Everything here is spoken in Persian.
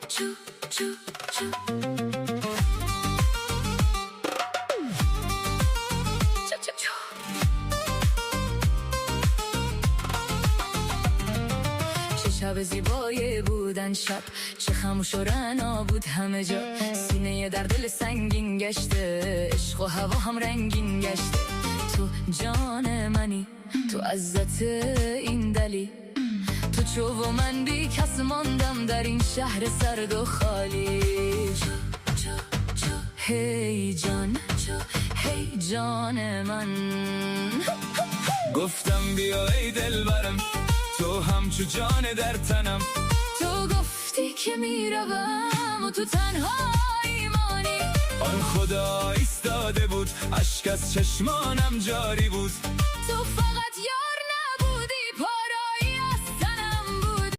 چو چو چو چه شب زیبایی بودن شب، چه خاموش و رعنا بود همه جا. سینه در دل سنگین گشته، عشق و هوا هم رنگین گشته. تو جان منی، تو عزت این دلی، تو چو و من بی کس ماندم در این شهر سرد و خالی. هی جان، هی جان من. گفتم بیا ای دلبرم، تو همچو جان در تنم. تو گفتی که میروم و تو تنها ایمانی. آن خدا ایستاده بود، اشک از چشمانم جاری بود. تو فقط